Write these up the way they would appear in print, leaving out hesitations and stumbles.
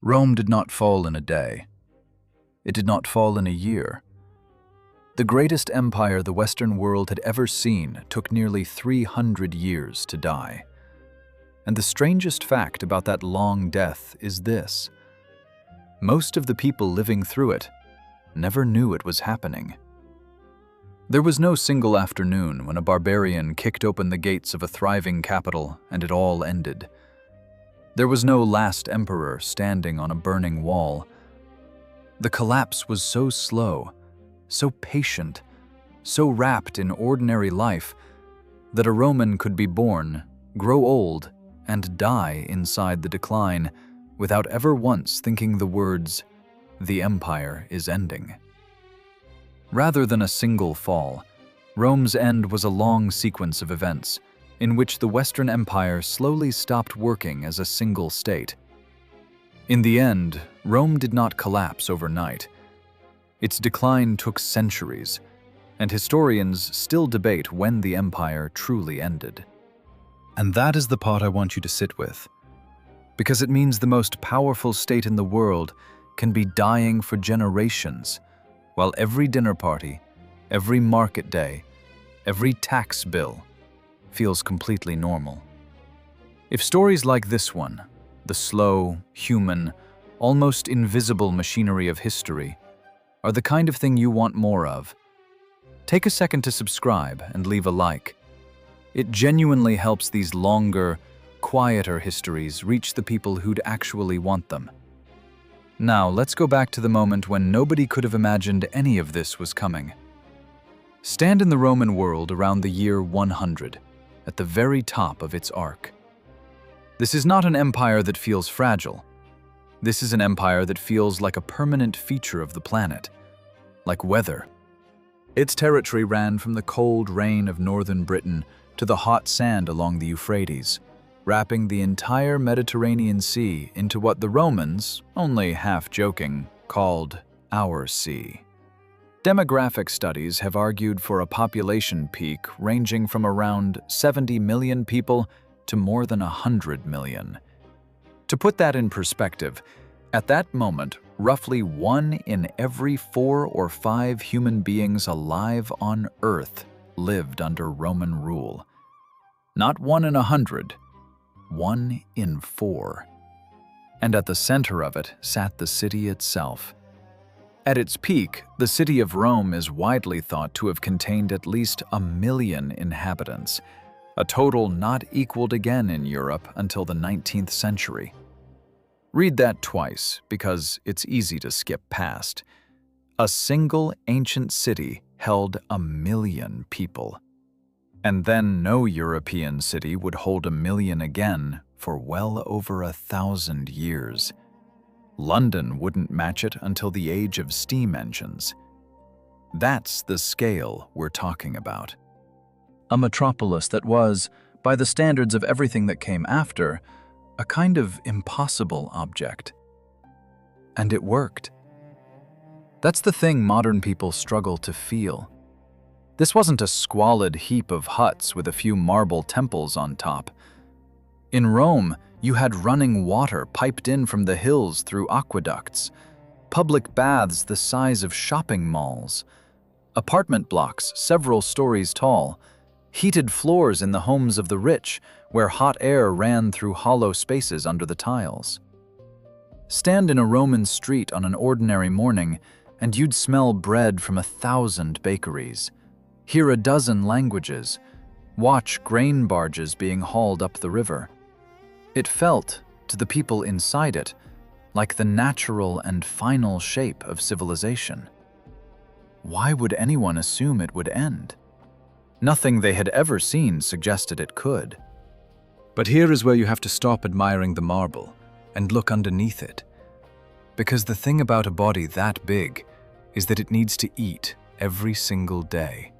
Rome did not fall in a day. It did not fall in a year. The greatest empire the Western world had ever seen took nearly 300 years to die. And the strangest fact about that long death is this: most of the people living through it never knew it was happening. There was no single afternoon when a barbarian kicked open the gates of a thriving capital and it all ended. There was no last emperor standing on a burning wall. The collapse was so slow, so patient, so wrapped in ordinary life that a Roman could be born, grow old, and die inside the decline without ever once thinking the words, "The empire is ending." Rather than a single fall, Rome's end was a long sequence of events in which the Western Empire slowly stopped working as a single state. In the end, Rome did not collapse overnight. Its decline took centuries, and historians still debate when the empire truly ended. And that is the part I want you to sit with, because it means the most powerful state in the world can be dying for generations, while every dinner party, every market day, every tax bill feels completely normal. If stories like this one, the slow, human, almost invisible machinery of history, are the kind of thing you want more of, take a second to subscribe and leave a like. It genuinely helps these longer, quieter histories reach the people who'd actually want them. Now, let's go back to the moment when nobody could have imagined any of this was coming. Stand in the Roman world around the year 100, at the very top of its arc. This is not an empire that feels fragile. This is an empire that feels like a permanent feature of the planet, like weather. Its territory ran from the cold rain of northern Britain to the hot sand along the Euphrates, wrapping the entire Mediterranean Sea into what the Romans, only half joking, called our sea. Demographic studies have argued for a population peak ranging from around 70 million people to more than 100 million. To put that in perspective, at that moment, roughly 1 in every 4 or 5 human beings alive on Earth lived under Roman rule. Not 1 in 100, 1 in 4. And at the center of it sat the city itself. At its peak, the city of Rome is widely thought to have contained at least 1 million inhabitants, a total not equaled again in Europe until the 19th century. Read that twice, because it's easy to skip past. A single ancient city held 1 million people. And then no European city would hold 1 million again for well over 1,000 years. London wouldn't match it until the age of steam engines. That's the scale we're talking about. A metropolis that was, by the standards of everything that came after, a kind of impossible object. And it worked. That's the thing modern people struggle to feel. This wasn't a squalid heap of huts with a few marble temples on top. In Rome, you had running water piped in from the hills through aqueducts, public baths the size of shopping malls, apartment blocks several stories tall, heated floors in the homes of the rich where hot air ran through hollow spaces under the tiles. Stand in a Roman street on an ordinary morning and you'd smell bread from 1,000 bakeries, hear a dozen languages, watch grain barges being hauled up the river. It felt, to the people inside it, like the natural and final shape of civilization. Why would anyone assume it would end? Nothing they had ever seen suggested it could. But here is where you have to stop admiring the marble and look underneath it. Because the thing about a body that big is that it needs to eat every single day.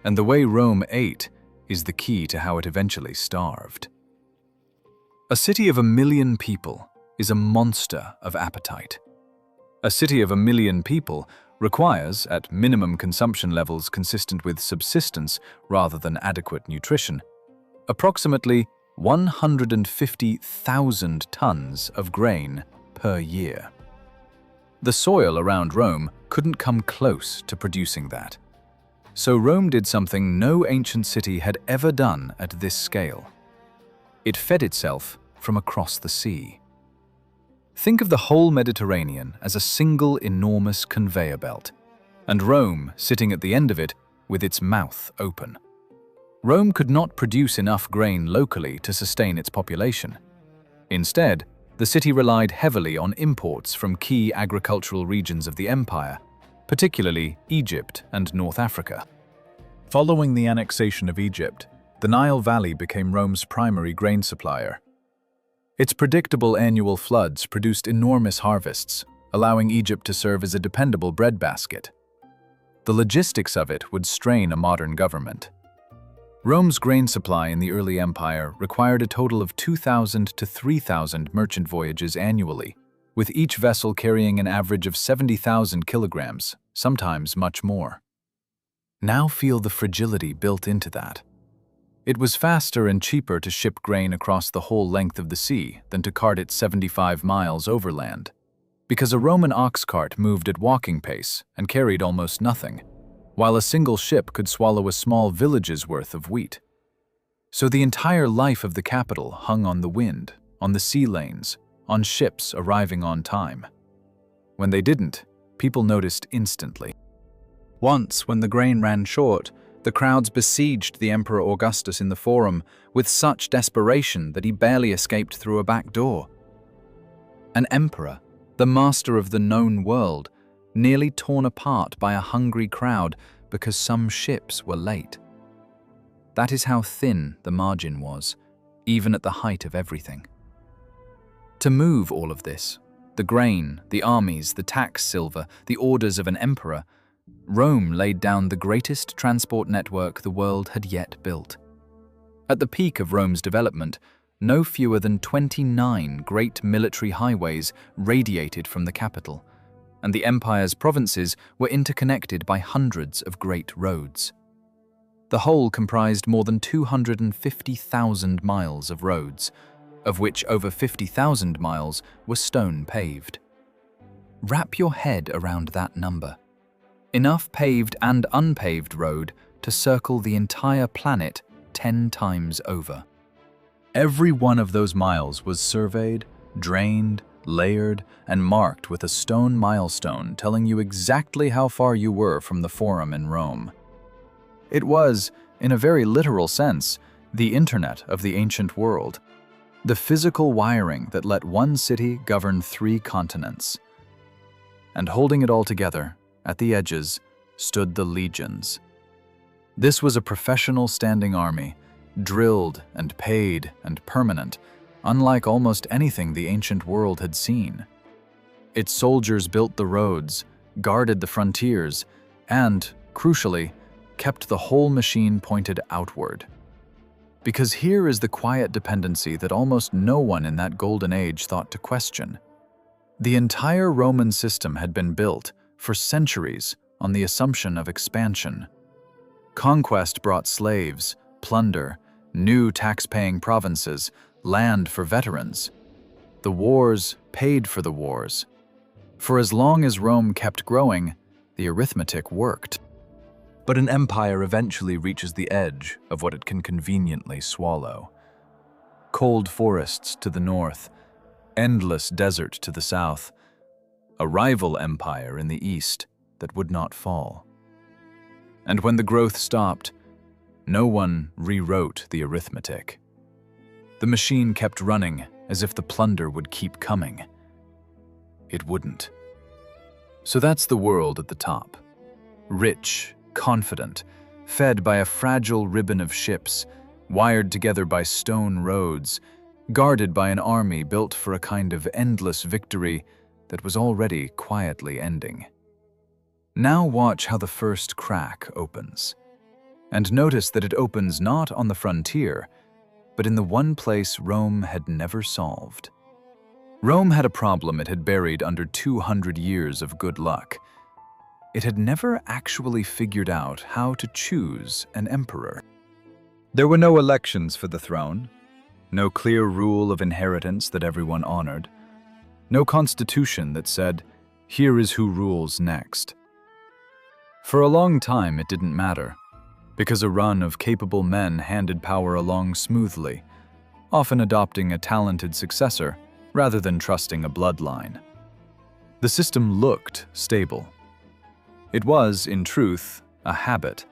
And the way Rome ate is the key to how it eventually starved. A city of 1 million people is a monster of appetite. A city of 1 million people requires, at minimum consumption levels consistent with subsistence rather than adequate nutrition, approximately 150,000 tons of grain per year. The soil around Rome couldn't come close to producing that. So Rome did something no ancient city had ever done at this scale. It fed itself from across the sea. Think of the whole Mediterranean as a single enormous conveyor belt, and Rome sitting at the end of it with its mouth open. Rome could not produce enough grain locally to sustain its population. Instead, the city relied heavily on imports from key agricultural regions of the empire, particularly Egypt and North Africa. Following the annexation of Egypt, the Nile Valley became Rome's primary grain supplier. Its predictable annual floods produced enormous harvests, allowing Egypt to serve as a dependable breadbasket. The logistics of it would strain a modern government. Rome's grain supply in the early empire required a total of 2,000 to 3,000 merchant voyages annually, with each vessel carrying an average of 70,000 kilograms, sometimes much more. Now feel the fragility built into that. It was faster and cheaper to ship grain across the whole length of the sea than to cart it 75 miles overland, because a Roman ox cart moved at walking pace and carried almost nothing, while a single ship could swallow a small village's worth of wheat. So the entire life of the capital hung on the wind, on the sea lanes, on ships arriving on time. When they didn't, people noticed instantly. Once, when the grain ran short, the crowds besieged the Emperor Augustus in the Forum with such desperation that he barely escaped through a back door. An emperor, the master of the known world, nearly torn apart by a hungry crowd because some ships were late. That is how thin the margin was, even at the height of everything. To move all of this, the grain, the armies, the tax silver, the orders of an emperor, Rome laid down the greatest transport network the world had yet built. At the peak of Rome's development, no fewer than 29 great military highways radiated from the capital, and the empire's provinces were interconnected by hundreds of great roads. The whole comprised more than 250,000 miles of roads, of which over 50,000 miles were stone-paved. Wrap your head around that number. Enough paved and unpaved road to circle the entire planet 10 times over. Every one of those miles was surveyed, drained, layered, and marked with a stone milestone telling you exactly how far you were from the Forum in Rome. It was, in a very literal sense, the internet of the ancient world, the physical wiring that let one city govern 3 continents. And holding it all together, at the edges, stood the legions. This was a professional standing army, drilled and paid and permanent, unlike almost anything the ancient world had seen. Its soldiers built the roads, guarded the frontiers, and, crucially, kept the whole machine pointed outward. Because here is the quiet dependency that almost no one in that golden age thought to question. The entire Roman system had been built, for centuries, on the assumption of expansion. Conquest brought slaves, plunder, new tax-paying provinces, land for veterans. The wars paid for the wars. For as long as Rome kept growing, the arithmetic worked. But an empire eventually reaches the edge of what it can conveniently swallow. Cold forests to the north, endless desert to the south, a rival empire in the east that would not fall. And when the growth stopped, no one rewrote the arithmetic. The machine kept running as if the plunder would keep coming. It wouldn't. So that's the world at the top. Rich, confident, fed by a fragile ribbon of ships, wired together by stone roads, guarded by an army built for a kind of endless victory that was already quietly ending. Now watch how the first crack opens. And notice that it opens not on the frontier, but in the one place Rome had never solved. Rome had a problem it had buried under 200 years of good luck. It had never actually figured out how to choose an emperor. There were no elections for the throne, no clear rule of inheritance that everyone honored. No constitution that said, "Here is who rules next." For a long time it didn't matter, because a run of capable men handed power along smoothly, often adopting a talented successor rather than trusting a bloodline. The system looked stable. It was, in truth, a habit,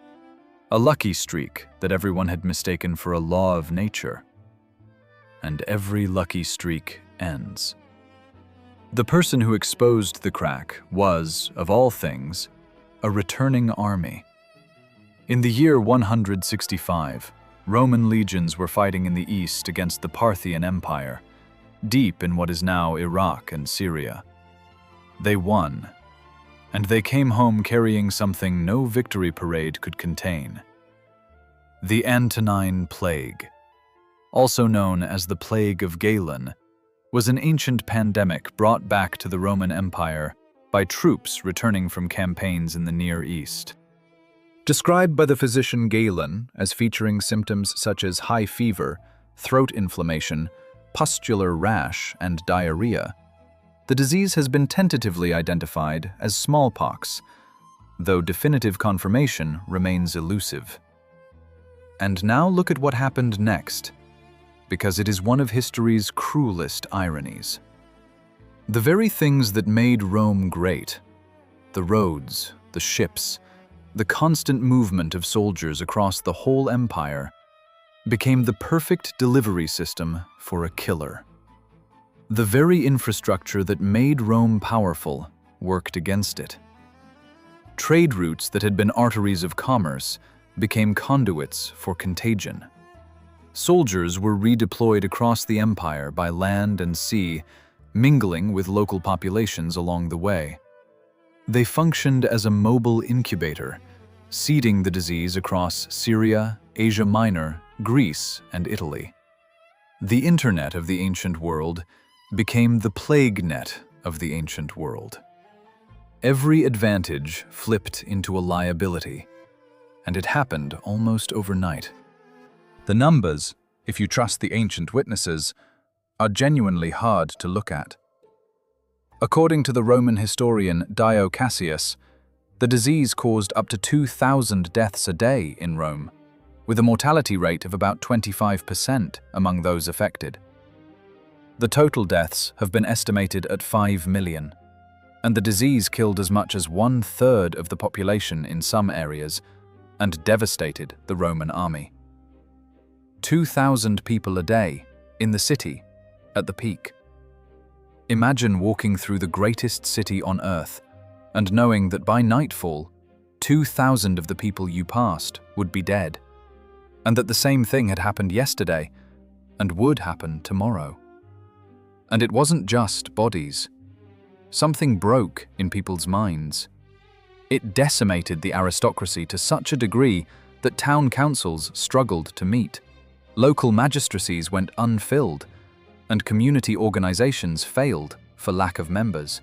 a lucky streak that everyone had mistaken for a law of nature. And every lucky streak ends. The person who exposed the crack was, of all things, a returning army. In the year 165, Roman legions were fighting in the east against the Parthian Empire, deep in what is now Iraq and Syria. They won, and they came home carrying something no victory parade could contain: the Antonine Plague. Also known as the Plague of Galen, was an ancient pandemic brought back to the Roman Empire by troops returning from campaigns in the Near East. Described by the physician Galen as featuring symptoms such as high fever, throat inflammation, pustular rash, and diarrhea, the disease has been tentatively identified as smallpox, though definitive confirmation remains elusive. And now look at what happened next, because it is one of history's cruelest ironies. The very things that made Rome great, the roads, the ships, the constant movement of soldiers across the whole empire, became the perfect delivery system for a killer. The very infrastructure that made Rome powerful worked against it. Trade routes that had been arteries of commerce became conduits for contagion. Soldiers were redeployed across the empire by land and sea, mingling with local populations along the way. They functioned as a mobile incubator, seeding the disease across Syria, Asia Minor, Greece, and Italy. The internet of the ancient world became the plague net of the ancient world. Every advantage flipped into a liability, and it happened almost overnight. The numbers, if you trust the ancient witnesses, are genuinely hard to look at. According to the Roman historian Diocletian, the disease caused up to 2,000 deaths a day in Rome, with a mortality rate of about 25% among those affected. The total deaths have been estimated at 5 million, and the disease killed as much as 1/3 of the population in some areas and devastated the Roman army. 2,000 people a day in the city at the peak. Imagine walking through the greatest city on earth and knowing that by nightfall, 2,000 of the people you passed would be dead, and that the same thing had happened yesterday and would happen tomorrow. And it wasn't just bodies. Something broke in people's minds. It decimated the aristocracy to such a degree that town councils struggled to meet. Local magistracies went unfilled, and community organizations failed for lack of members.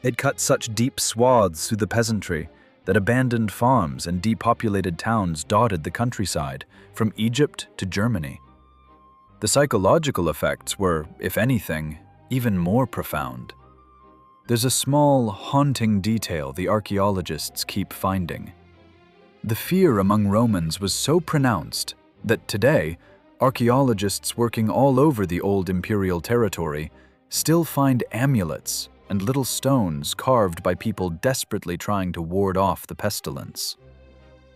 It cut such deep swaths through the peasantry that abandoned farms and depopulated towns dotted the countryside, from Egypt to Germany. The psychological effects were, if anything, even more profound. There's a small, haunting detail the archaeologists keep finding. The fear among Romans was so pronounced that today, archaeologists working all over the old imperial territory still find amulets and little stones carved by people desperately trying to ward off the pestilence.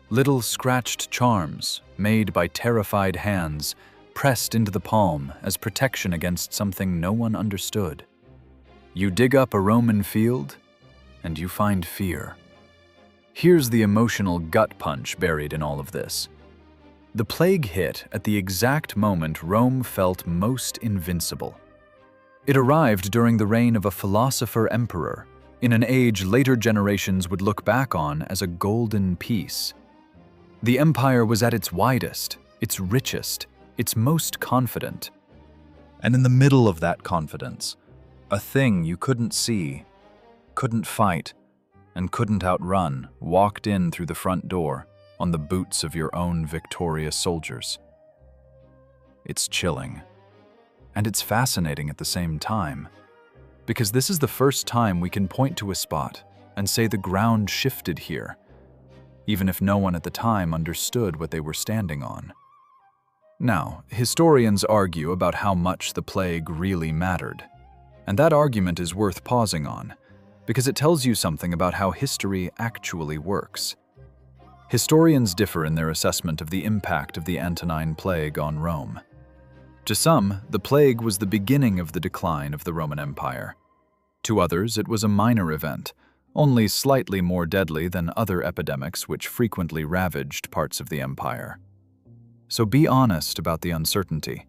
Little scratched charms, made by terrified hands, pressed into the palm as protection against something no one understood. You dig up a Roman field, and you find fear. Here's the emotional gut punch buried in all of this. The plague hit at the exact moment Rome felt most invincible. It arrived during the reign of a philosopher emperor, in an age later generations would look back on as a golden peace. The empire was at its widest, its richest, its most confident. And in the middle of that confidence, a thing you couldn't see, couldn't fight, and couldn't outrun walked in through the front door on the boots of your own victorious soldiers. It's chilling, and it's fascinating at the same time. because this is the first time we can point to a spot and say the ground shifted here, even if no one at the time understood what they were standing on. Now, historians argue about how much the plague really mattered, and that argument is worth pausing on, because it tells you something about how history actually works. Historians differ in their assessment of the impact of the Antonine Plague on Rome. To some, the plague was the beginning of the decline of the Roman Empire. To others, it was a minor event, only slightly more deadly than other epidemics which frequently ravaged parts of the empire. So be honest about the uncertainty.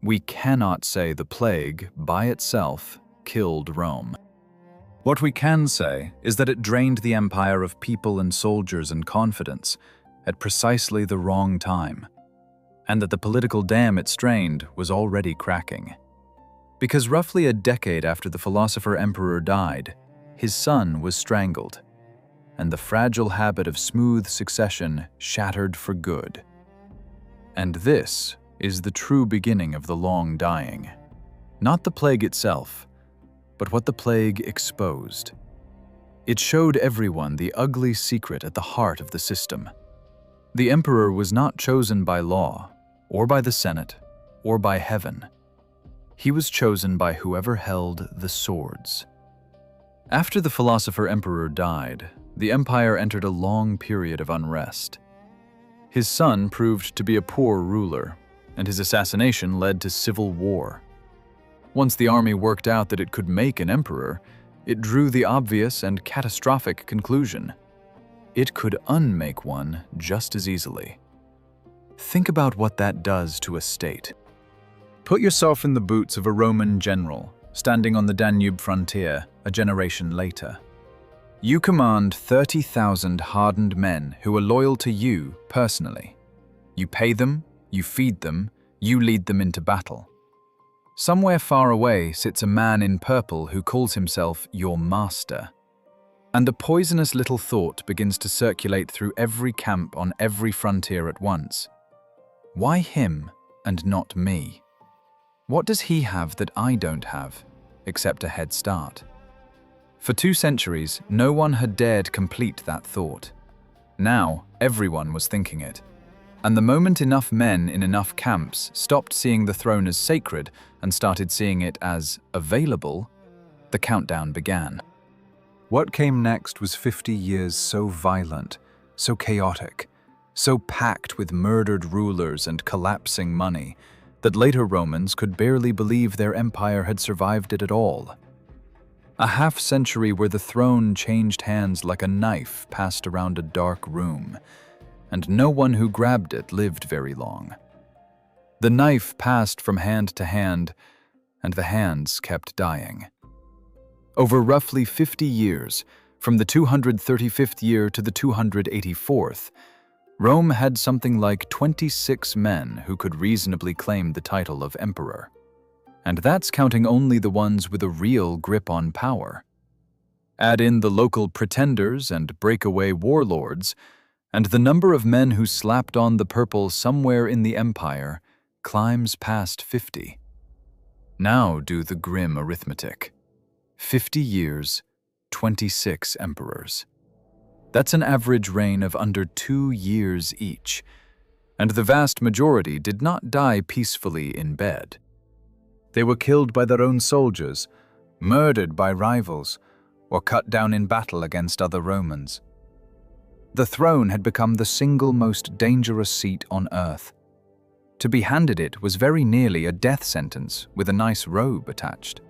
We cannot say the plague, by itself, killed Rome. What we can say is that it drained the empire of people and soldiers and confidence at precisely the wrong time, and that the political dam it strained was already cracking. Because roughly a decade after the philosopher-emperor died, his son was strangled, and the fragile habit of smooth succession shattered for good. And this is the true beginning of the long dying. Not the plague itself, but what the plague exposed. It showed everyone the ugly secret at the heart of the system. The emperor was not chosen by law, or by the Senate, or by heaven. He was chosen by whoever held the swords. After the philosopher-emperor died, the empire entered a long period of unrest. His son proved to be a poor ruler, and his assassination led to civil war. Once the army worked out that it could make an emperor, it drew the obvious and catastrophic conclusion: it could unmake one just as easily. Think about what that does to a state. Put yourself in the boots of a Roman general standing on the Danube frontier a generation later. You command 30,000 hardened men who are loyal to you personally. You pay them, you feed them, you lead them into battle. Somewhere far away sits a man in purple who calls himself your master. And a poisonous little thought begins to circulate through every camp on every frontier at once. Why him and not me? What does he have that I don't have, except a head start? For 2 centuries, no one had dared complete that thought. Now, everyone was thinking it. And the moment enough men in enough camps stopped seeing the throne as sacred and started seeing it as available, the countdown began. What came next was 50 years so violent, so chaotic, so packed with murdered rulers and collapsing money, that later Romans could barely believe their empire had survived it at all. A half-century where the throne changed hands like a knife passed around a dark room, and no one who grabbed it lived very long. The knife passed from hand to hand, and the hands kept dying. Over roughly 50 years, from the 235th year to the 284th, Rome had something like 26 men who could reasonably claim the title of emperor. And that's counting only the ones with a real grip on power. Add in the local pretenders and breakaway warlords, and the number of men who slapped on the purple somewhere in the empire climbs past 50. Now do the grim arithmetic. 50 years, 26 emperors. That's an average reign of under 2 years each, and the vast majority did not die peacefully in bed. They were killed by their own soldiers, murdered by rivals, or cut down in battle against other Romans. The throne had become the single most dangerous seat on earth. To be handed it was very nearly a death sentence with a nice robe attached.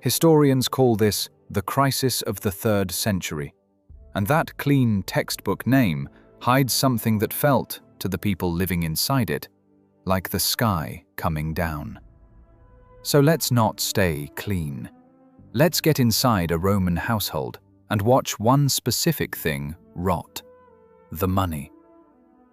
Historians call this the crisis of the 3rd century, and that clean textbook name hides something that felt, to the people living inside it, like the sky coming down. So let's not stay clean. Let's get inside a Roman household and watch one specific thing rot: the money.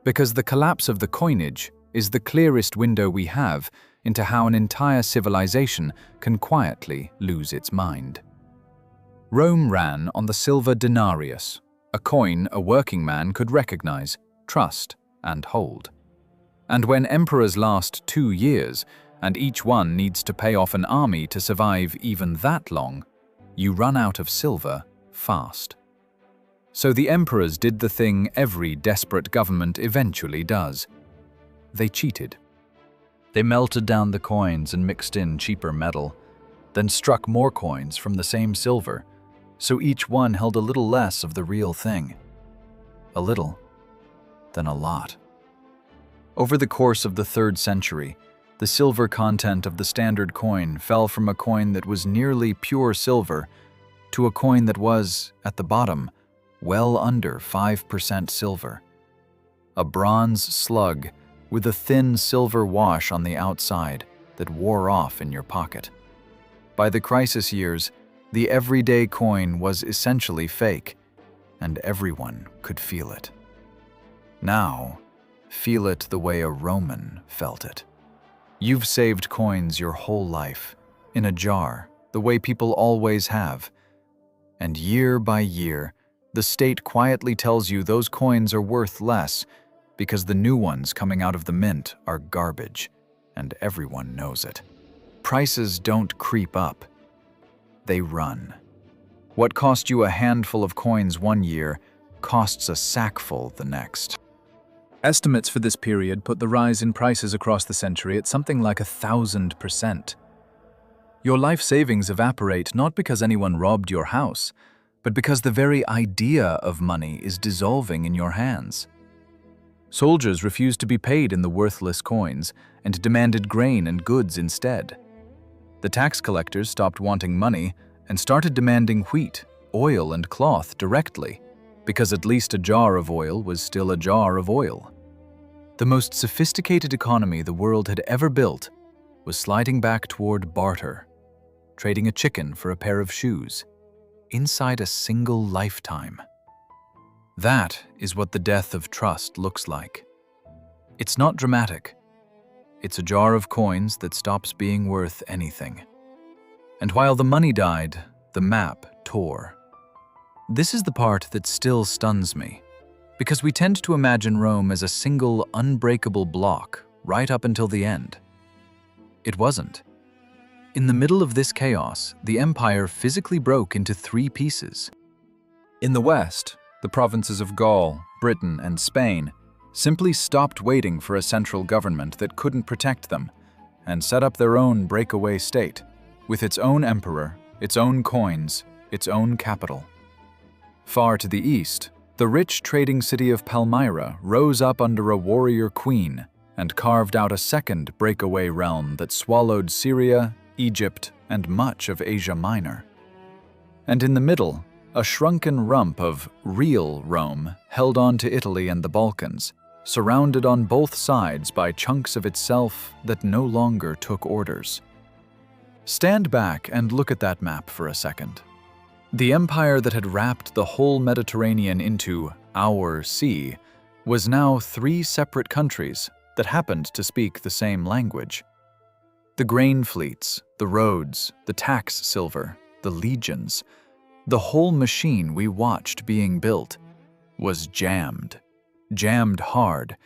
Because the collapse of the coinage is the clearest window we have into how an entire civilization can quietly lose its mind. Rome ran on the silver denarius, a coin a working man could recognize, trust, and hold. And when emperors last 2 years, and each one needs to pay off an army to survive even that long, you run out of silver fast. So the emperors did the thing every desperate government eventually does. They cheated. They melted down the coins and mixed in cheaper metal, then struck more coins from the same silver, so each one held a little less of the real thing. A little, then a lot. Over the course of the 3rd century, the silver content of the standard coin fell from a coin that was nearly pure silver to a coin that was, at the bottom, well under 5% silver. A bronze slug with a thin silver wash on the outside that wore off in your pocket. By the crisis years, the everyday coin was essentially fake, and everyone could feel it. Now, feel it the way a Roman felt it. You've saved coins your whole life, in a jar, the way people always have. And year by year, the state quietly tells you those coins are worth less because the new ones coming out of the mint are garbage, and everyone knows it. Prices don't creep up. They run. What cost you a handful of coins one year costs a sackful the next. Estimates for this period put the rise in prices across the century at something like 1,000%. Your life savings evaporate not because anyone robbed your house, but because the very idea of money is dissolving in your hands. Soldiers refused to be paid in the worthless coins and demanded grain and goods instead. The tax collectors stopped wanting money and started demanding wheat, oil, and cloth directly, because at least a jar of oil was still a jar of oil. The most sophisticated economy the world had ever built was sliding back toward barter, trading a chicken for a pair of shoes, inside a single lifetime. That is what the death of trust looks like. It's not dramatic. It's a jar of coins that stops being worth anything. And while the money died, the map tore. This is the part that still stuns me, because we tend to imagine Rome as a single, unbreakable block right up until the end. It wasn't. In the middle of this chaos, the empire physically broke into 3 pieces. In the west, the provinces of Gaul, Britain, and Spain simply stopped waiting for a central government that couldn't protect them and set up their own breakaway state, with its own emperor, its own coins, its own capital. Far to the east, the rich trading city of Palmyra rose up under a warrior queen and carved out a second breakaway realm that swallowed Syria, Egypt, and much of Asia Minor. And in the middle, a shrunken rump of real Rome held on to Italy and the Balkans, surrounded on both sides by chunks of itself that no longer took orders. Stand back and look at that map for a second. The empire that had wrapped the whole Mediterranean into our sea was now 3 separate countries that happened to speak the same language. The grain fleets, the roads, the tax silver, the legions, the whole machine we watched being built was jammed hard,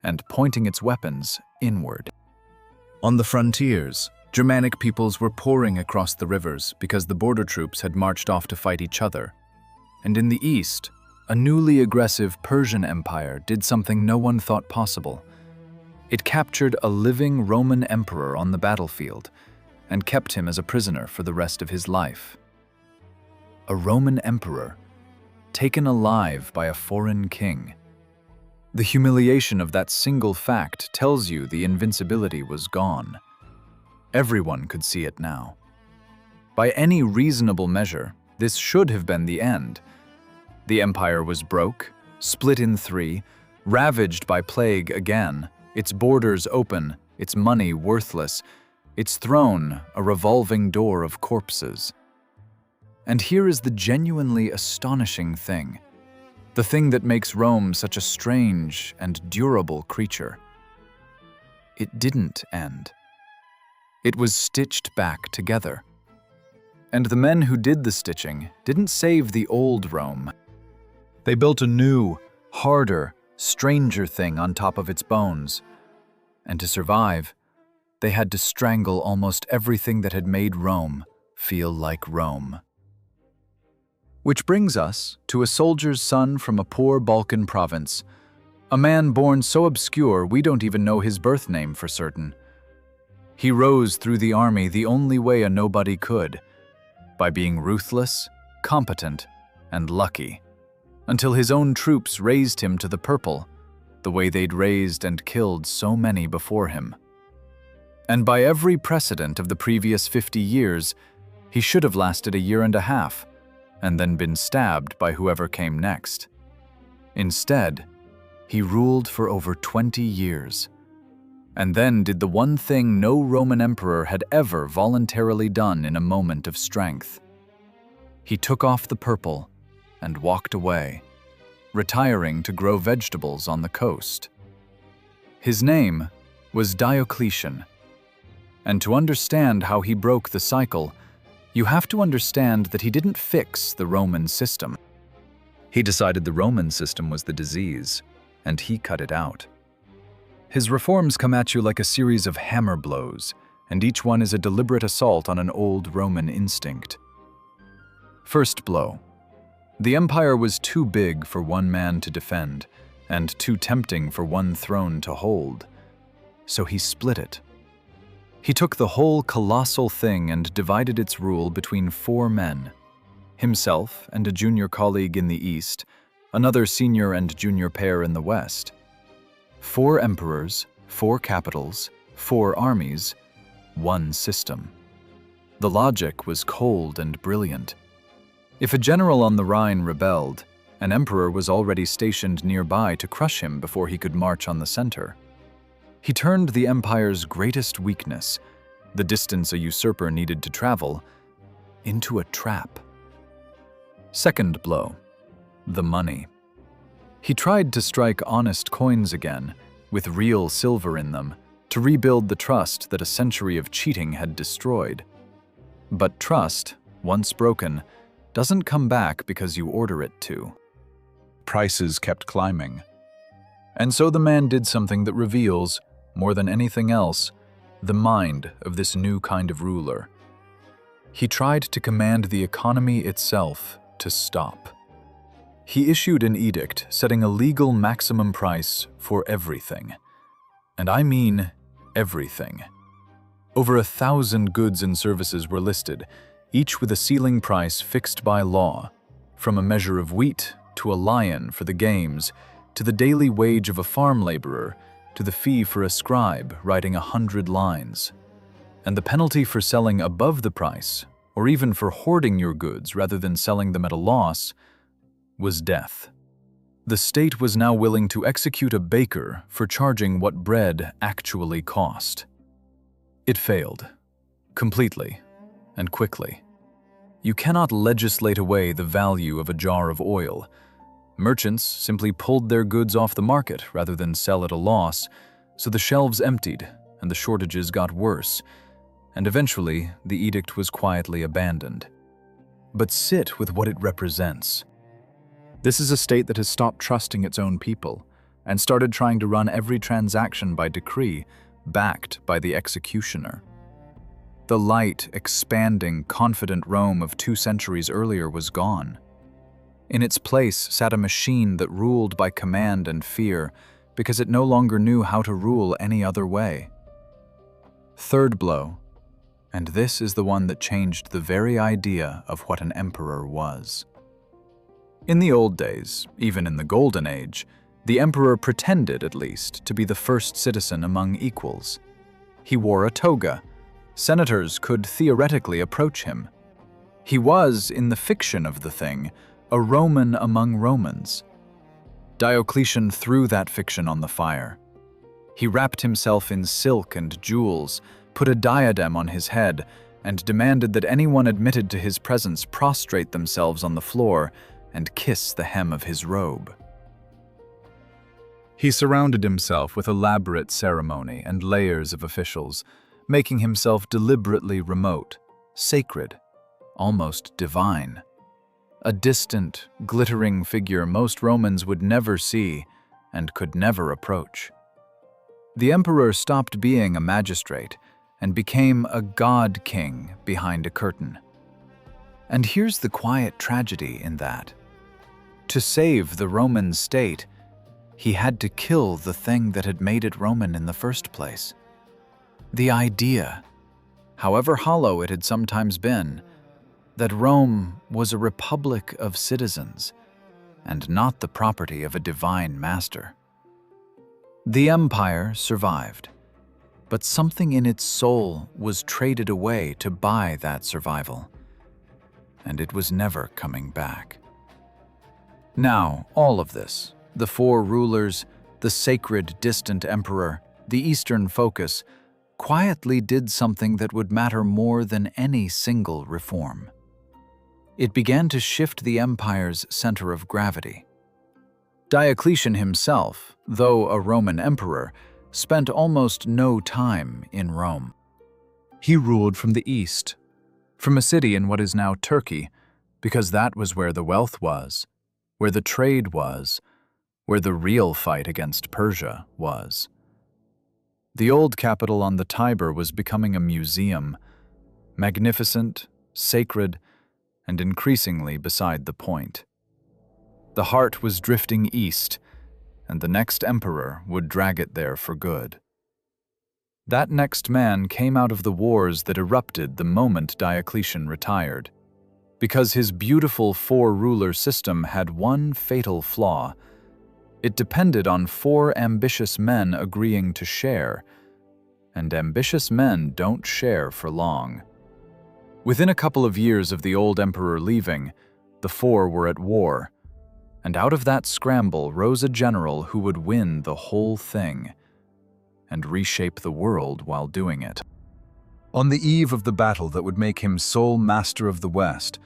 and pointing its weapons inward. On the frontiers, Germanic peoples were pouring across the rivers because the border troops had marched off to fight each other. And in the east, a newly aggressive Persian empire did something no one thought possible. It captured a living Roman emperor on the battlefield and kept him as a prisoner for the rest of his life. A Roman emperor, taken alive by a foreign king. The humiliation of that single fact tells you the invincibility was gone. Everyone could see it now. By any reasonable measure, this should have been the end. The empire was broke, split in 3, ravaged by plague again, its borders open, its money worthless, its throne a revolving door of corpses. And here is the genuinely astonishing thing, the thing that makes Rome such a strange and durable creature. It didn't end. It was stitched back together. And the men who did the stitching didn't save the old Rome. They built a new, harder, stranger thing on top of its bones. And to survive, they had to strangle almost everything that had made Rome feel like Rome. Which brings us to a soldier's son from a poor Balkan province, a man born so obscure we don't even know his birth name for certain. He rose through the army the only way a nobody could, by being ruthless, competent, and lucky, until his own troops raised him to the purple, the way they'd raised and killed so many before him. And by every precedent of the previous 50 years, he should have lasted a year and a half, and then been stabbed by whoever came next. Instead, he ruled for over 20 years, and then did the one thing no Roman emperor had ever voluntarily done in a moment of strength. He took off the purple and walked away, retiring to grow vegetables on the coast. His name was Diocletian, and to understand how he broke the cycle, you have to understand that he didn't fix the Roman system. He decided the Roman system was the disease, and he cut it out. His reforms come at you like a series of hammer blows, and each one is a deliberate assault on an old Roman instinct. First blow. The empire was too big for one man to defend, and too tempting for one throne to hold. So he split it. He took the whole colossal thing and divided its rule between 4 men, himself and a junior colleague in the east, another senior and junior pair in the west. 4 emperors, 4 capitals, 4 armies, 1 system. The logic was cold and brilliant. If a general on the Rhine rebelled, an emperor was already stationed nearby to crush him before he could march on the center. He turned the empire's greatest weakness, the distance a usurper needed to travel, into a trap. Second blow. The money. He tried to strike honest coins again, with real silver in them, to rebuild the trust that a century of cheating had destroyed. But trust, once broken, doesn't come back because you order it to. Prices kept climbing. And so the man did something that reveals, more than anything else, the mind of this new kind of ruler. He tried to command the economy itself to stop. He issued an edict setting a legal maximum price for everything. And I mean everything. Over 1,000 goods and services were listed, each with a ceiling price fixed by law, from a measure of wheat to a lion for the games, to the daily wage of a farm laborer, to the fee for a scribe writing 100 lines. And the penalty for selling above the price, or even for hoarding your goods rather than selling them at a loss, was death. The state was now willing to execute a baker for charging what bread actually cost. It failed, completely and quickly. You cannot legislate away the value of a jar of oil. Merchants simply pulled their goods off the market rather than sell at a loss, so the shelves emptied and the shortages got worse, and eventually the edict was quietly abandoned. But sit with what it represents. This is a state that has stopped trusting its own people and started trying to run every transaction by decree, backed by the executioner. The light, expanding, confident Rome of 2 centuries earlier was gone. In its place sat a machine that ruled by command and fear because it no longer knew how to rule any other way. Third blow, and this is the one that changed the very idea of what an emperor was. In the old days, even in the Golden Age, the emperor pretended, at least, to be the first citizen among equals. He wore a toga. Senators could theoretically approach him. He was, in the fiction of the thing, a Roman among Romans. Diocletian threw that fiction on the fire. He wrapped himself in silk and jewels, put a diadem on his head, and demanded that anyone admitted to his presence prostrate themselves on the floor and kiss the hem of his robe. He surrounded himself with elaborate ceremony and layers of officials, making himself deliberately remote, sacred, almost divine. A distant, glittering figure most Romans would never see and could never approach. The emperor stopped being a magistrate and became a god king behind a curtain. And here's the quiet tragedy in that. To save the Roman state, he had to kill the thing that had made it Roman in the first place. The idea, however hollow it had sometimes been, that Rome was a republic of citizens and not the property of a divine master. The empire survived, but something in its soul was traded away to buy that survival, and it was never coming back. Now, all of this, the four rulers, the sacred distant emperor, the Eastern focus, quietly did something that would matter more than any single reform. It began to shift the empire's center of gravity. Diocletian himself, though a Roman emperor, spent almost no time in Rome. He ruled from the east, from a city in what is now Turkey, because that was where the wealth was, where the trade was, where the real fight against Persia was. The old capital on the Tiber was becoming a museum, magnificent, sacred, and increasingly beside the point. The heart was drifting east, and the next emperor would drag it there for good. That next man came out of the wars that erupted the moment Diocletian retired, because his beautiful four-ruler system had one fatal flaw. It depended on four ambitious men agreeing to share, and ambitious men don't share for long. Within a couple of years of the old emperor leaving, the four were at war, and out of that scramble rose a general who would win the whole thing and reshape the world while doing it. On the eve of the battle that would make him sole master of the West,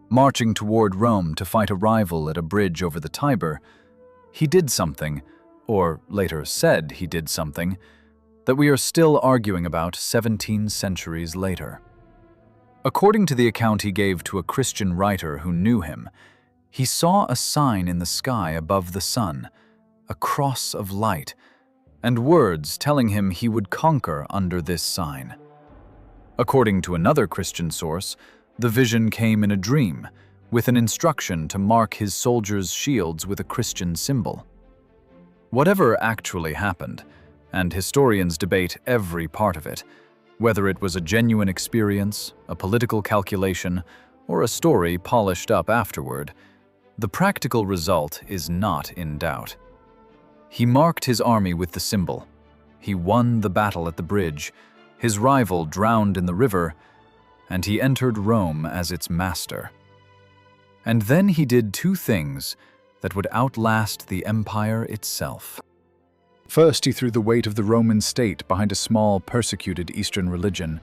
marching toward Rome to fight a rival at a bridge over the Tiber, he did something, or later said he did something, that we are still arguing about 17 centuries later. According to the account he gave to a Christian writer who knew him, he saw a sign in the sky above the sun, a cross of light, and words telling him he would conquer under this sign. According to another Christian source, the vision came in a dream, with an instruction to mark his soldiers' shields with a Christian symbol. Whatever actually happened, and historians debate every part of it, whether it was a genuine experience, a political calculation, or a story polished up afterward, the practical result is not in doubt. He marked his army with the symbol. He won the battle at the bridge, his rival drowned in the river, and he entered Rome as its master. And then he did two things that would outlast the empire itself. First, he threw the weight of the Roman state behind a small, persecuted Eastern religion,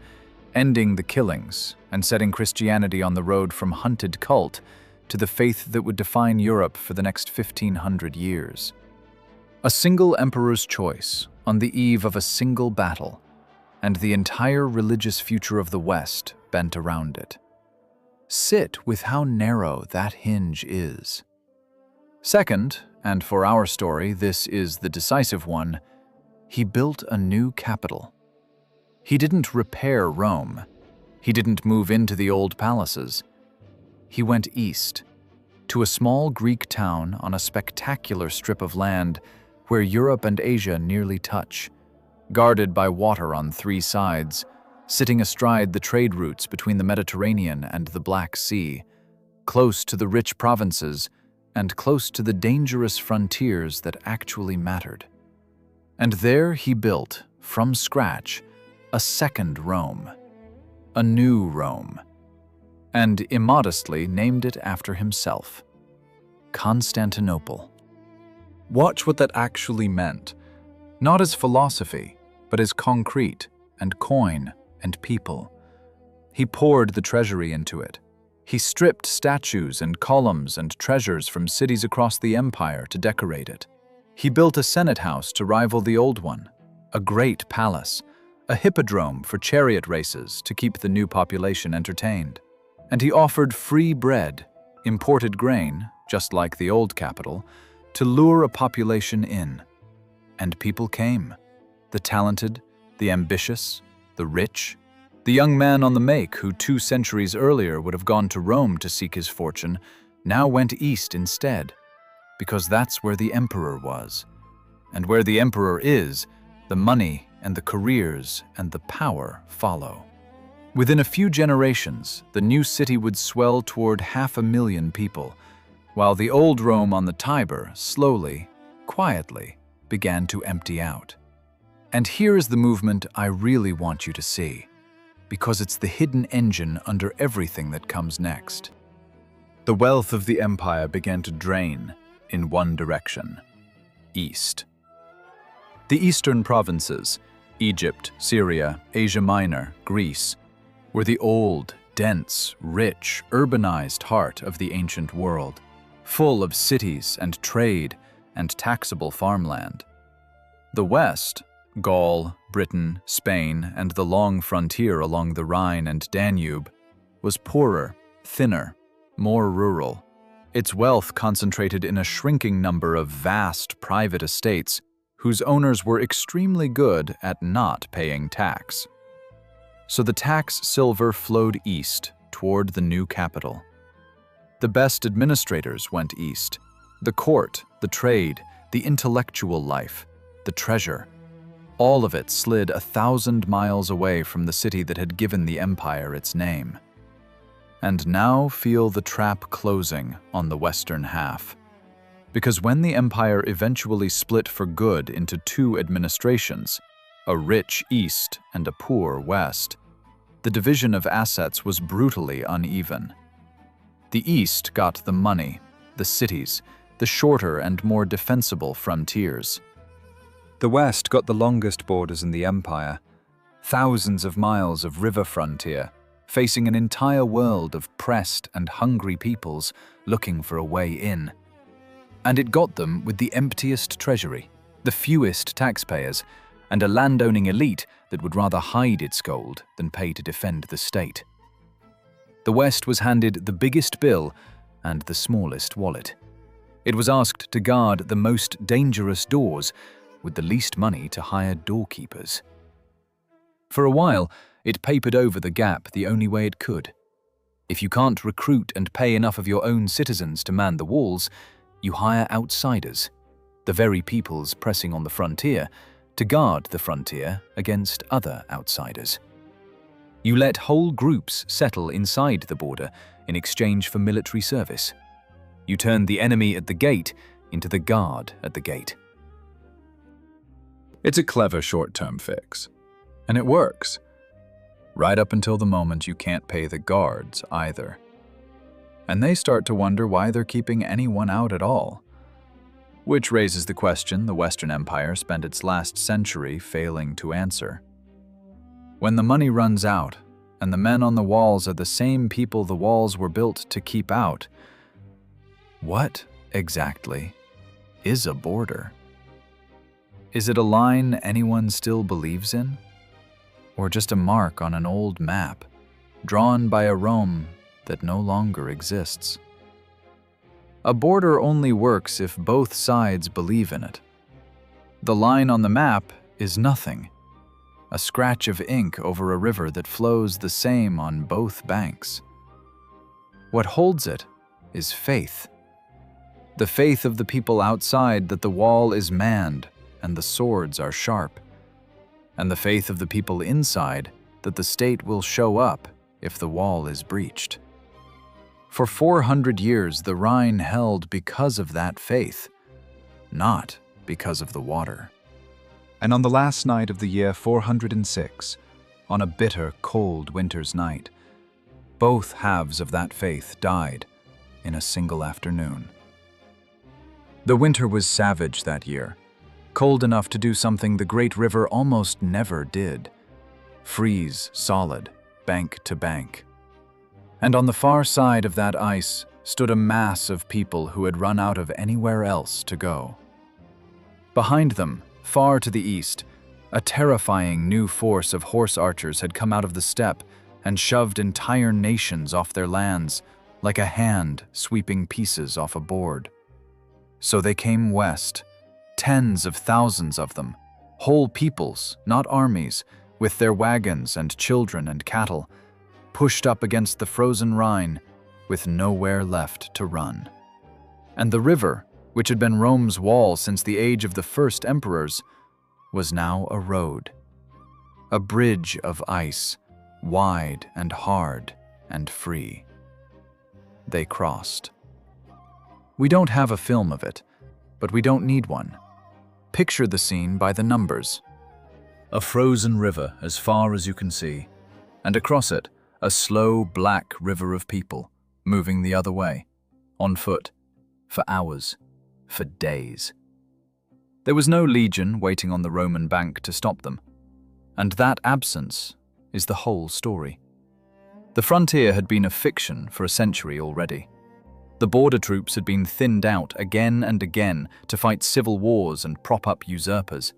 ending the killings and setting Christianity on the road from hunted cult to the faith that would define Europe for the next 1,500 years. A single emperor's choice on the eve of a single battle, and the entire religious future of the West bent around it. Sit with how narrow that hinge is. Second, and for our story this is the decisive one, he built a new capital. He didn't repair Rome. He didn't move into the old palaces. He went east, to a small Greek town on a spectacular strip of land where Europe and Asia nearly touch, guarded by water on three sides, sitting astride the trade routes between the Mediterranean and the Black Sea, close to the rich provinces and close to the dangerous frontiers that actually mattered. And there he built, from scratch, a second Rome, a new Rome, and immodestly named it after himself, Constantinople. Watch what that actually meant, not as philosophy, but as concrete and coin and people. He poured the treasury into it. He stripped statues and columns and treasures from cities across the empire to decorate it. He built a senate house to rival the old one, a great palace, a hippodrome for chariot races to keep the new population entertained. And he offered free bread, imported grain, just like the old capital, to lure a population in. And people came, the talented, the ambitious, the rich, the young man on the make who 2 centuries earlier would have gone to Rome to seek his fortune, now went east instead, because that's where the emperor was. And where the emperor is, the money and the careers and the power follow. Within a few generations, the new city would swell toward 500,000 people, while the old Rome on the Tiber slowly, quietly, began to empty out. And here is the movement I really want you to see, because it's the hidden engine under everything that comes next. The wealth of the empire began to drain in one direction: east. The eastern provinces, Egypt, Syria, Asia Minor, Greece, were the old, dense, rich, urbanized heart of the ancient world, full of cities and trade and taxable farmland. The west, Gaul, Britain, Spain, and the long frontier along the Rhine and Danube, was poorer, thinner, more rural. Its wealth concentrated in a shrinking number of vast private estates whose owners were extremely good at not paying tax. So the tax silver flowed east toward the new capital. The best administrators went east: the court, the trade, the intellectual life, the treasure. All of it slid 1,000 miles away from the city that had given the empire its name. And now feel the trap closing on the western half. Because when the empire eventually split for good into 2 administrations, a rich east and a poor west, the division of assets was brutally uneven. The east got the money, the cities, the shorter and more defensible frontiers. The west got the longest borders in the empire, thousands of miles of river frontier, facing an entire world of pressed and hungry peoples looking for a way in. And it got them with the emptiest treasury, the fewest taxpayers, and a landowning elite that would rather hide its gold than pay to defend the state. The West was handed the biggest bill and the smallest wallet. It was asked to guard the most dangerous doors with the least money to hire doorkeepers. For a while, it papered over the gap the only way it could. If you can't recruit and pay enough of your own citizens to man the walls, you hire outsiders, the very peoples pressing on the frontier, to guard the frontier against other outsiders. You let whole groups settle inside the border in exchange for military service. You turned the enemy at the gate into the guard at the gate. It's a clever short-term fix, and it works, right up until the moment you can't pay the guards either. And they start to wonder why they're keeping anyone out at all. Which raises the question the Western Empire spent its last century failing to answer. When the money runs out, and the men on the walls are the same people the walls were built to keep out, what, exactly, is a border? Is it a line anyone still believes in? Or just a mark on an old map, drawn by a Rome that no longer exists? A border only works if both sides believe in it. The line on the map is nothing, a scratch of ink over a river that flows the same on both banks. What holds it is faith. The faith of the people outside that the wall is manned and the swords are sharp, and the faith of the people inside that the state will show up if the wall is breached. For 400 years, the Rhine held because of that faith, not because of the water. And on the last night of the year 406, on a bitter, cold winter's night, both halves of that faith died in a single afternoon. The winter was savage that year, cold enough to do something the great river almost never did: freeze solid, bank to bank. And on the far side of that ice stood a mass of people who had run out of anywhere else to go. Behind them, far to the east, a terrifying new force of horse archers had come out of the steppe and shoved entire nations off their lands, like a hand sweeping pieces off a board. So they came west, tens of thousands of them, whole peoples, not armies, with their wagons and children and cattle, pushed up against the frozen Rhine with nowhere left to run. And the river, which had been Rome's wall since the age of the first emperors, was now a road, a bridge of ice, wide and hard and free. They crossed. We don't have a film of it, but we don't need one. Picture the scene by the numbers. A frozen river as far as you can see, and across it, a slow black river of people, moving the other way, on foot, for hours, for days. There was no legion waiting on the Roman bank to stop them, and that absence is the whole story. The frontier had been a fiction for a century already. The border troops had been thinned out again and again to fight civil wars and prop up usurpers.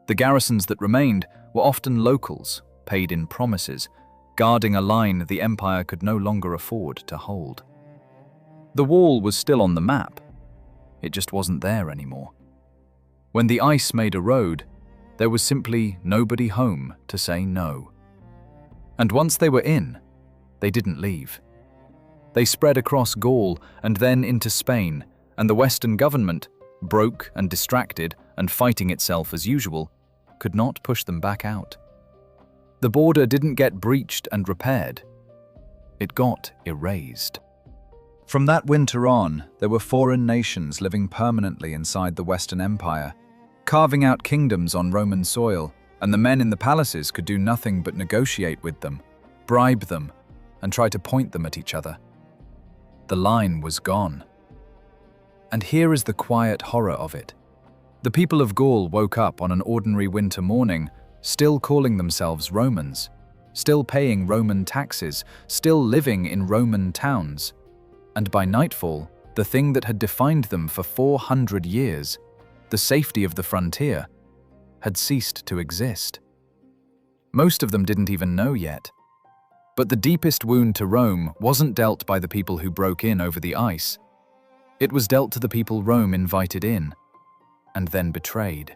The garrisons that remained were often locals, paid in promises, guarding a line the empire could no longer afford to hold. The wall was still on the map. It just wasn't there anymore. When the ice made a road, there was simply nobody home to say no. And once they were in, they didn't leave. They spread across Gaul and then into Spain, and the Western government, broke and distracted and fighting itself as usual, could not push them back out. The border didn't get breached and repaired. It got erased. From that winter on, there were foreign nations living permanently inside the Western Empire, carving out kingdoms on Roman soil, and the men in the palaces could do nothing but negotiate with them, bribe them, and try to point them at each other. The line was gone. And here is the quiet horror of it. The people of Gaul woke up on an ordinary winter morning, still calling themselves Romans, still paying Roman taxes, still living in Roman towns. And by nightfall, the thing that had defined them for 400 years, the safety of the frontier, had ceased to exist. Most of them didn't even know yet. But the deepest wound to Rome wasn't dealt by the people who broke in over the ice. It was dealt to the people Rome invited in, and then betrayed.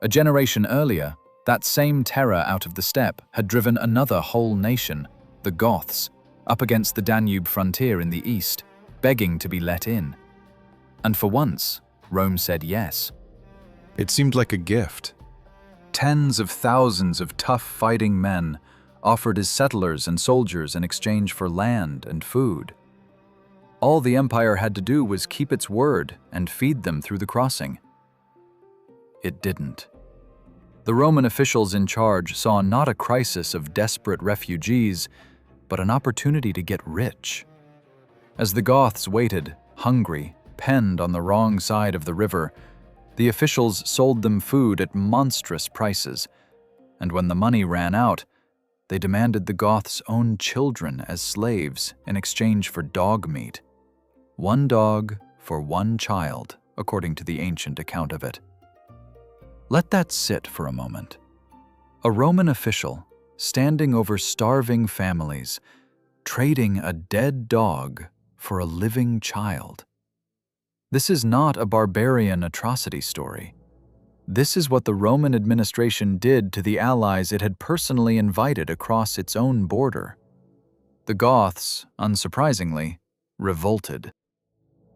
A generation earlier, that same terror out of the steppe had driven another whole nation, the Goths, up against the Danube frontier in the east, begging to be let in. And for once, Rome said yes. It seemed like a gift. Tens of thousands of tough fighting men offered as settlers and soldiers in exchange for land and food. All the empire had to do was keep its word and feed them through the crossing. It didn't. The Roman officials in charge saw not a crisis of desperate refugees, but an opportunity to get rich. As the Goths waited, hungry, penned on the wrong side of the river, the officials sold them food at monstrous prices, and when the money ran out, they demanded the Goths' own children as slaves in exchange for dog meat. 1 dog for 1 child, according to the ancient account of it. Let that sit for a moment. A Roman official, standing over starving families, trading a dead dog for a living child. This is not a barbarian atrocity story. This is what the Roman administration did to the allies it had personally invited across its own border. The Goths, unsurprisingly, revolted.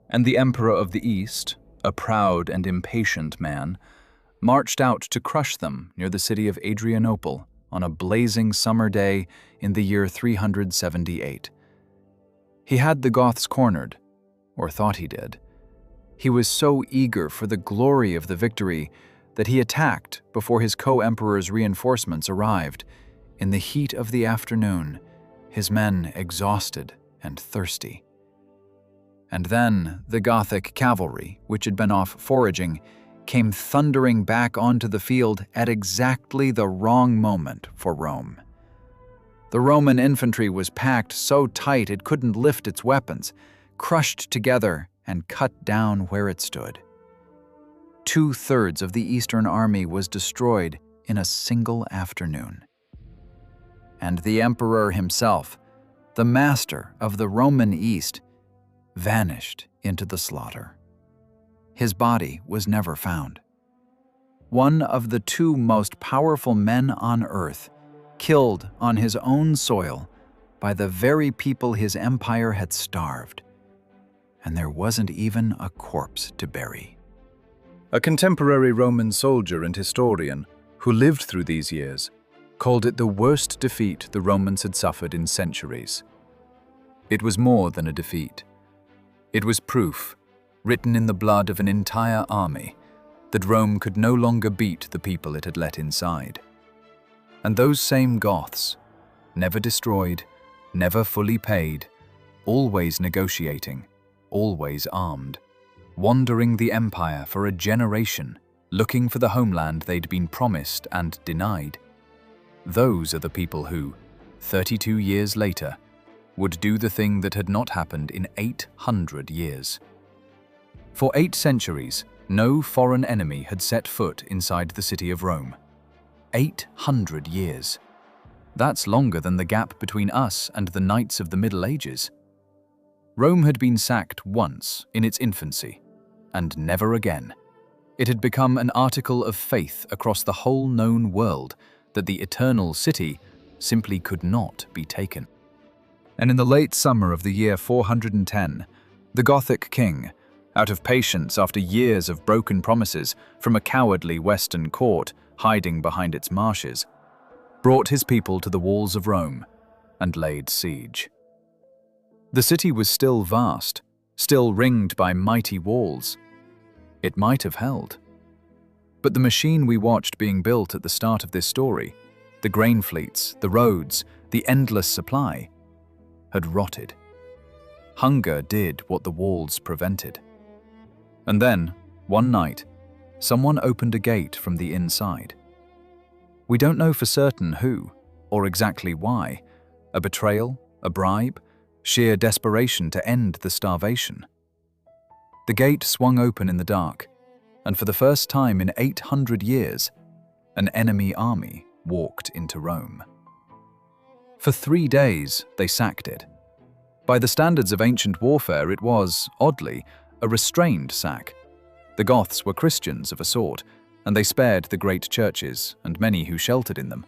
And the Emperor of the East, a proud and impatient man, marched out to crush them near the city of Adrianople on a blazing summer day in the year 378. He had the Goths cornered, or thought he did. He was so eager for the glory of the victory that he attacked before his co-emperor's reinforcements arrived, in the heat of the afternoon, his men exhausted and thirsty. And then the Gothic cavalry, which had been off foraging, came thundering back onto the field at exactly the wrong moment for Rome. The Roman infantry was packed so tight it couldn't lift its weapons, crushed together and cut down where it stood. 2/3 of the Eastern army was destroyed in a single afternoon. And the emperor himself, the master of the Roman East, vanished into the slaughter. His body was never found. one of the two most powerful men on earth, killed on his own soil by the very people his empire had starved. And there wasn't even a corpse to bury. A contemporary Roman soldier and historian who lived through these years called it the worst defeat the Romans had suffered in centuries. It was more than a defeat. It was proof, written in the blood of an entire army, that Rome could no longer beat the people it had let inside. And those same Goths, never destroyed, never fully paid, always negotiating, always armed, wandering the empire for a generation, looking for the homeland they'd been promised and denied. Those are the people who, 32 years later, would do the thing that had not happened in 800 years. For 8 centuries, no foreign enemy had set foot inside the city of Rome. 800 years. That's longer than the gap between us and the knights of the Middle Ages. Rome had been sacked once in its infancy, and never again. It had become an article of faith across the whole known world that the eternal city simply could not be taken. And in the late summer of the year 410, the Gothic king, out of patience after years of broken promises from a cowardly Western court hiding behind its marshes, brought his people to the walls of Rome and laid siege. The city was still vast, still ringed by mighty walls. It might have held. But the machine we watched being built at the start of this story, the grain fleets, the roads, the endless supply, had rotted. Hunger did what the walls prevented. And then, one night, someone opened a gate from the inside. We don't know for certain who, or exactly why. A betrayal, a bribe, sheer desperation to end the starvation. The gate swung open in the dark, and for the first time in 800 years, an enemy army walked into Rome. For 3 days, they sacked it. By the standards of ancient warfare, it was, oddly, a restrained sack. The Goths were Christians of a sort, and they spared the great churches and many who sheltered in them.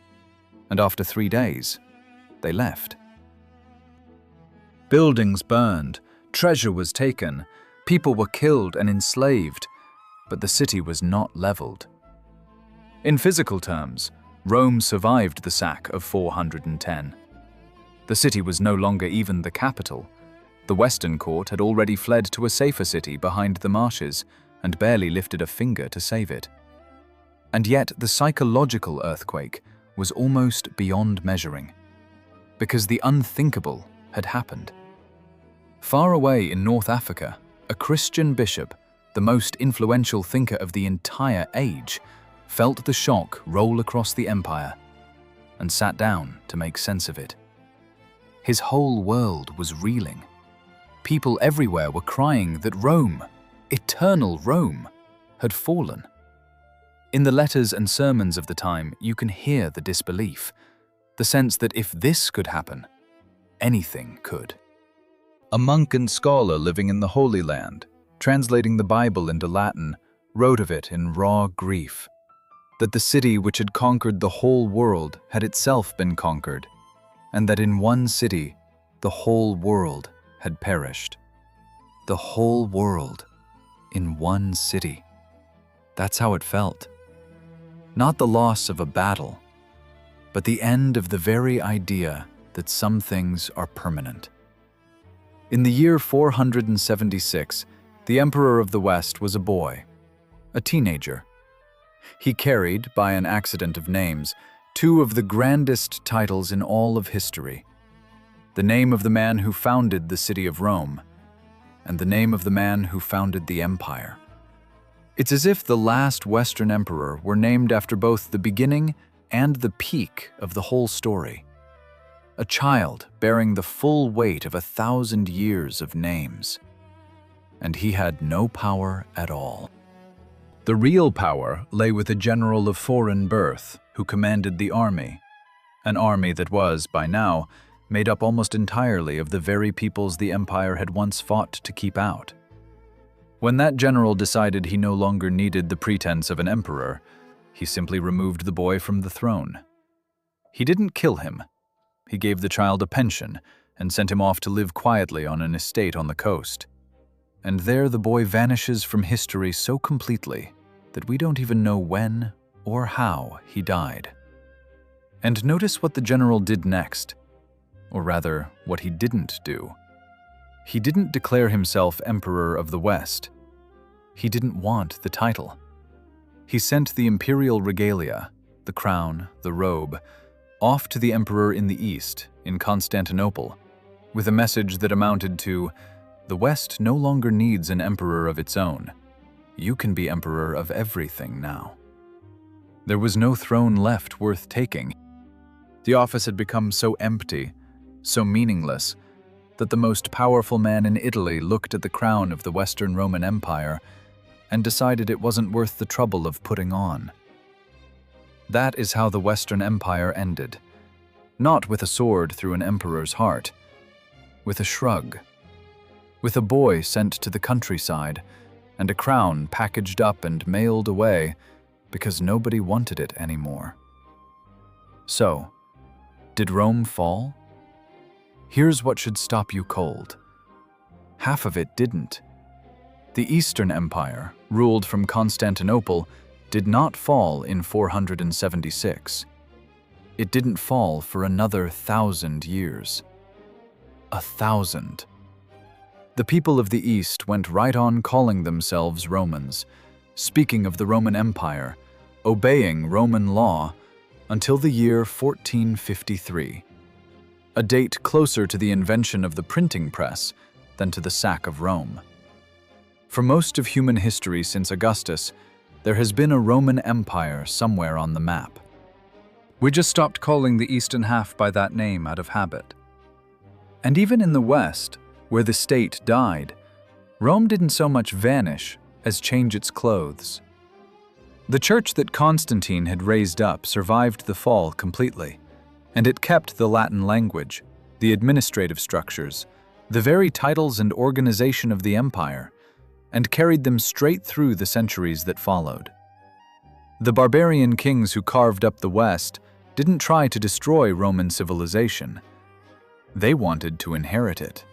And after 3 days, they left. Buildings burned, treasure was taken, people were killed and enslaved, but the city was not leveled. In physical terms, Rome survived the sack of 410. The city was no longer even the capital. The Western court had already fled to a safer city behind the marshes and barely lifted a finger to save it. And yet the psychological earthquake was almost beyond measuring, because the unthinkable had happened. Far away in North Africa, a Christian bishop, the most influential thinker of the entire age, felt the shock roll across the empire and sat down to make sense of it. His whole world was reeling. People everywhere were crying that Rome, eternal Rome, had fallen. In the letters and sermons of the time, you can hear the disbelief, the sense that if this could happen, anything could. A monk and scholar living in the Holy Land, translating the Bible into Latin, wrote of it in raw grief, that the city which had conquered the whole world had itself been conquered, and that in one city, the whole world had perished. The whole world in one city. That's how it felt. Not the loss of a battle, but the end of the very idea that some things are permanent. In the year 476, the Emperor of the West was a boy, a teenager. He carried, by an accident of names, 2 of the grandest titles in all of history: the name of the man who founded the city of Rome, and the name of the man who founded the empire. It's as if the last Western emperor were named after both the beginning and the peak of the whole story. A child bearing the full weight of 1,000 years of names. And he had no power at all. The real power lay with a general of foreign birth who commanded the army, an army that was, by now, made up almost entirely of the very peoples the empire had once fought to keep out. When that general decided he no longer needed the pretense of an emperor, He simply removed the boy from the throne. He didn't kill him. He gave the child a pension and sent him off to live quietly on an estate on the coast. And there the boy vanishes from history so completely that we don't even know when or how he died. And notice what the general did next, or rather, what he didn't do. He didn't declare himself Emperor of the West. He didn't want the title. He sent the imperial regalia, the crown, the robe, off to the emperor in the east, in Constantinople, with a message that amounted to, "The West no longer needs an emperor of its own. You can be emperor of everything now." There was no throne left worth taking. The office had become so empty, so meaningless, that the most powerful man in Italy looked at the crown of the Western Roman Empire and decided it wasn't worth the trouble of putting on. That is how the Western Empire ended. Not with a sword through an emperor's heart, with a shrug, with a boy sent to the countryside and a crown packaged up and mailed away because nobody wanted it anymore. So, did Rome fall? Here's what should stop you cold. Half of it didn't. The Eastern Empire, ruled from Constantinople, did not fall in 476. It didn't fall for another 1,000 years. 1,000. The people of the East went right on calling themselves Romans, speaking of the Roman Empire, obeying Roman law, until the year 1453, a date closer to the invention of the printing press than to the sack of Rome. For most of human history since Augustus, there has been a Roman Empire somewhere on the map. We just stopped calling the eastern half by that name out of habit. And even in the West, where the state died, Rome didn't so much vanish as change its clothes. The church that Constantine had raised up survived the fall completely, and it kept the Latin language, the administrative structures, the very titles and organization of the empire, and carried them straight through the centuries that followed. The barbarian kings who carved up the West didn't try to destroy Roman civilization. They wanted to inherit it.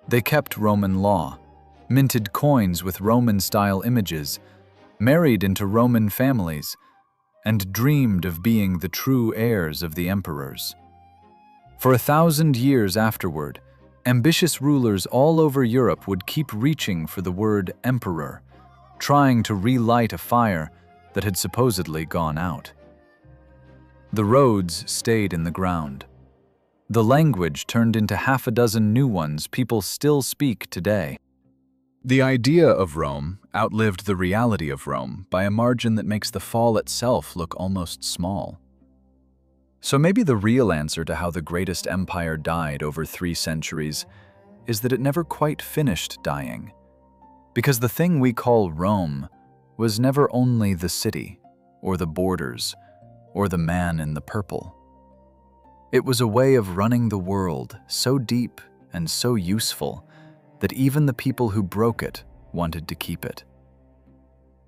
They kept Roman law, minted coins with Roman-style images, married into Roman families, and dreamed of being the true heirs of the emperors. For 1,000 years afterward, ambitious rulers all over Europe would keep reaching for the word emperor, trying to relight a fire that had supposedly gone out. The roads stayed in the ground. The language turned into half a dozen new ones people still speak today. The idea of Rome outlived the reality of Rome by a margin that makes the fall itself look almost small. So maybe the real answer to how the greatest empire died over 3 centuries is that it never quite finished dying. Because the thing we call Rome was never only the city, or the borders, or the man in the purple. It was a way of running the world so deep and so useful that even the people who broke it wanted to keep it.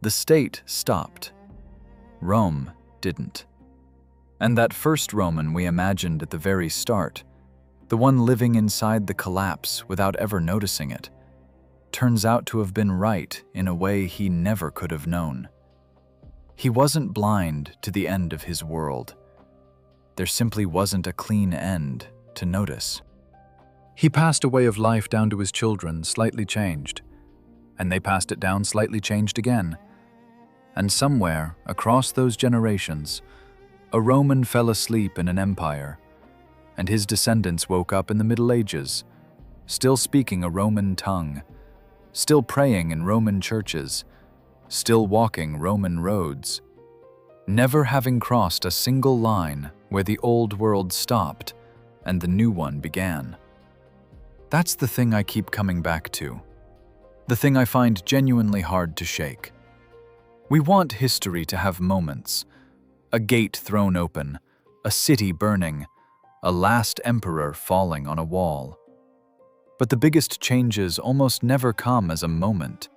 The state stopped. Rome didn't. And that first Roman we imagined at the very start, the one living inside the collapse without ever noticing it, turns out to have been right in a way he never could have known. He wasn't blind to the end of his world. There simply wasn't a clean end to notice. He passed a way of life down to his children slightly changed, and they passed it down slightly changed again. And somewhere across those generations, a Roman fell asleep in an empire, and his descendants woke up in the Middle Ages, still speaking a Roman tongue, still praying in Roman churches, still walking Roman roads, never having crossed a single line where the old world stopped and the new one began. That's the thing I keep coming back to, the thing I find genuinely hard to shake. We want history to have moments, a gate thrown open, a city burning, a last emperor falling on a wall. But the biggest changes almost never come as a moment.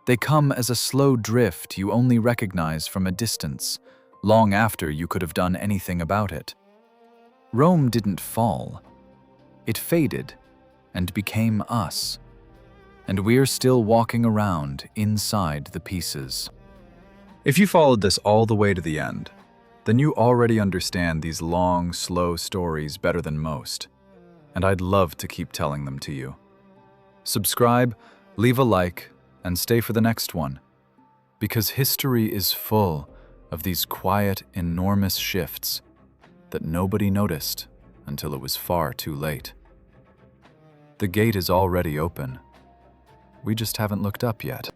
They come as a slow drift you only recognize from a distance, long after you could have done anything about it. Rome didn't fall. It faded and became us. And we're still walking around inside the pieces. If you followed this all the way to the end, then you already understand these long, slow stories better than most, and I'd love to keep telling them to you. Subscribe, leave a like, and stay for the next one, because history is full of these quiet, enormous shifts that nobody noticed until it was far too late. The gate is already open. We just haven't looked up yet.